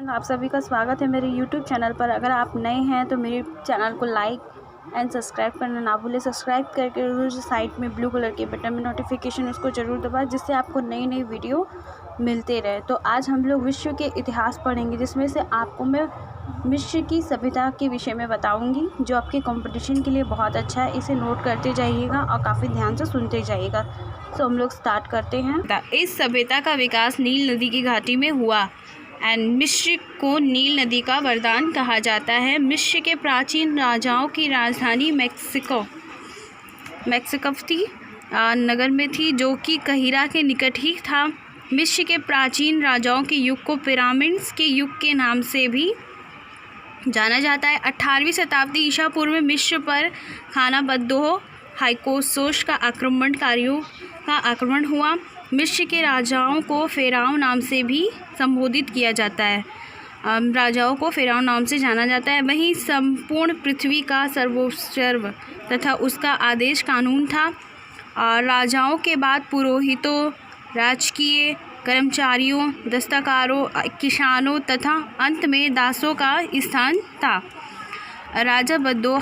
आप सभी का स्वागत है मेरे YouTube चैनल पर। अगर आप नए हैं तो मेरे चैनल को लाइक एंड सब्सक्राइब करना ना भूलें। सब्सक्राइब करके जरूर साइड में ब्लू कलर के बटन में नोटिफिकेशन उसको ज़रूर दबाएं, जिससे आपको नई नई वीडियो मिलते रहे। तो आज हम लोग विश्व के इतिहास पढ़ेंगे, जिसमें से आपको मैं विश्व की सभ्यता के विषय में बताऊंगी, जो आपके कंपटीशन के लिए बहुत अच्छा है। इसे नोट करते जाइएगा और काफ़ी ध्यान से सुनते जाइएगा। तो हम लोग स्टार्ट करते हैं। इस सभ्यता का विकास नील नदी की घाटी में हुआ एंड मिस्र को नील नदी का वरदान कहा जाता है। मिस्र के प्राचीन राजाओं की राजधानी मैक्सिको थी, नगर में थी, जो कि कहिरा के निकट ही था। मिस्र के प्राचीन राजाओं के युग को पिरामिड्स के युग के नाम से भी जाना जाता है। 18वीं शताब्दी ईसा पूर्व में मिस्र पर खानाबदोह हाइकोसोस का आक्रमणकारियों का आक्रमण हुआ। मिस्र के राजाओं को फ़िरौन नाम से भी संबोधित किया जाता है, राजाओं को फ़िरौन नाम से जाना जाता है। वहीं संपूर्ण पृथ्वी का सर्वोच्च तथा उसका आदेश कानून था। राजाओं के बाद पुरोहितों, राजकीय कर्मचारियों, दस्तकारों, किसानों तथा अंत में दासों का स्थान था। राजा बद्दो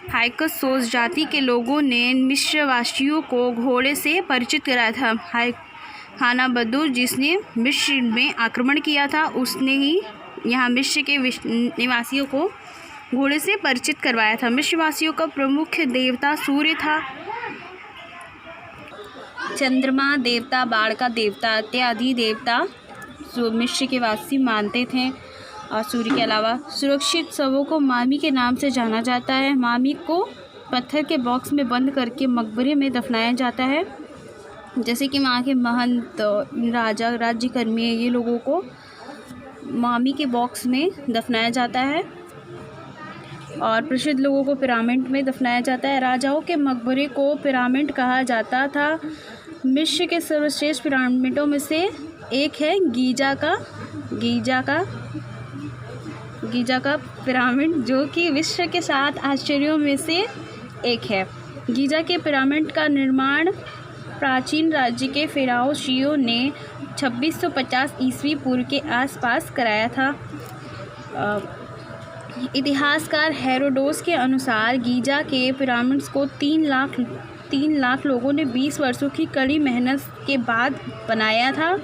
हाइकसोस जाति के लोगों ने मिस्रवासियों को घोड़े से परिचित कराया था। खानाबदोह, जिसने मिस्र में आक्रमण किया था, उसने ही यहाँ मिस्र के निवासियों को घोड़े से परिचित करवाया था। मिस्रवासियों का प्रमुख देवता सूर्य था। चंद्रमा देवता, बाढ़ का देवता इत्यादि देवता जो मिस्र के वासी मानते थे। और सूर्य के अलावा सुरक्षित शवों को मामी के नाम से जाना जाता है। मामी को पत्थर के बॉक्स में बंद करके मकबरे में दफनाया जाता है। जैसे कि वहाँ के महंत, राजा, राज्यकर्मी, ये लोगों को मामी के बॉक्स में दफनाया जाता है। और प्रसिद्ध लोगों को पिरामिड में दफनाया जाता है। राजाओं के मकबरे को पिरामिड कहा जाता था। मिस्र के सर्वश्रेष्ठ पिरामिडों में से एक है गीजा का पिरामिड, जो कि विश्व के 7 आश्चर्यों में से एक है। गीजा के पिरामिड का निर्माण प्राचीन राज्य के फ़िरौन शियो ने 2650 ईस्वी पूर्व के आसपास कराया था। इतिहासकार हेरोडोटस के अनुसार गीजा के पिरामिड्स को 3 लाख लोगों ने 20 वर्षों की कड़ी मेहनत के बाद बनाया था।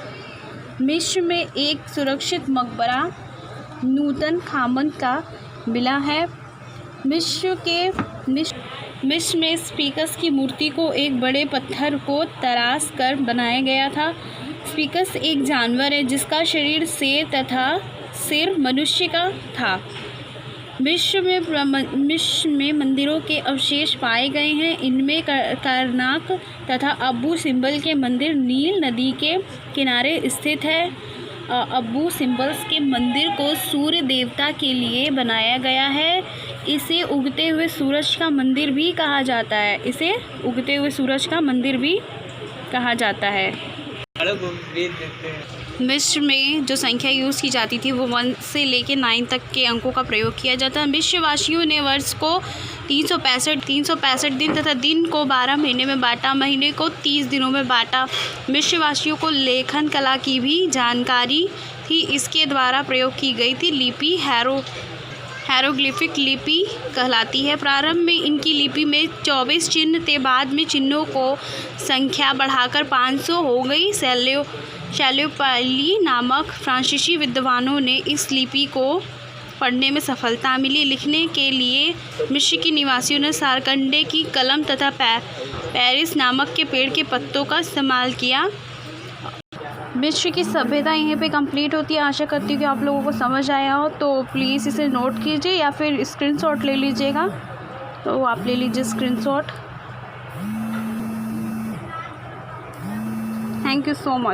मिस्र में एक सुरक्षित मकबरा नूतन खामन का मिला है। मिस्र में स्फिंक्स की मूर्ति को एक बड़े पत्थर को तराश कर बनाया गया था। स्फिंक्स एक जानवर है जिसका शरीर शेर तथा सिर मनुष्य का था। मिस्र में मंदिरों के अवशेष पाए गए हैं। इनमें करनाक तथा अबू सिम्बल के मंदिर नील नदी के किनारे स्थित है। अबू सिम्बल्स के मंदिर को सूर्य देवता के लिए बनाया गया है। इसे उगते हुए सूरज का मंदिर भी कहा जाता है। मिस्र में जो संख्या यूज़ की जाती थी वो 1 से लेकर 9 तक के अंकों का प्रयोग किया जाता है। मिस्रवासियों ने वर्ष को 365 दिन तथा दिन को 12 महीने में बांटा, महीने को 30 दिनों में बांटा। मिस्रवासियों को लेखन कला की भी जानकारी थी। इसके द्वारा प्रयोग की गई थी लिपि हैरोग्लिफिक लिपि कहलाती है। प्रारंभ में इनकी लिपि में 24 चिन्ह थे। बाद में चिन्हों को संख्या बढ़ाकर 500 हो गई। शैल्योपाली नामक फ्रांसीसी विद्वानों ने इस लिपि को पढ़ने में सफलता मिली। लिखने के लिए मिस्र के निवासियों ने सारकंडे की कलम तथा पैरिस नामक के पेड़ के पत्तों का इस्तेमाल किया। मिस्र की सभ्यता यहीं पे कंप्लीट होती है। आशा करती हूँ कि आप लोगों को समझ आया हो। तो प्लीज़ इसे नोट कीजिए या फिर स्क्रीनशॉट ले लीजिएगा। तो आप ले लीजिए screenshot. Thank you so much.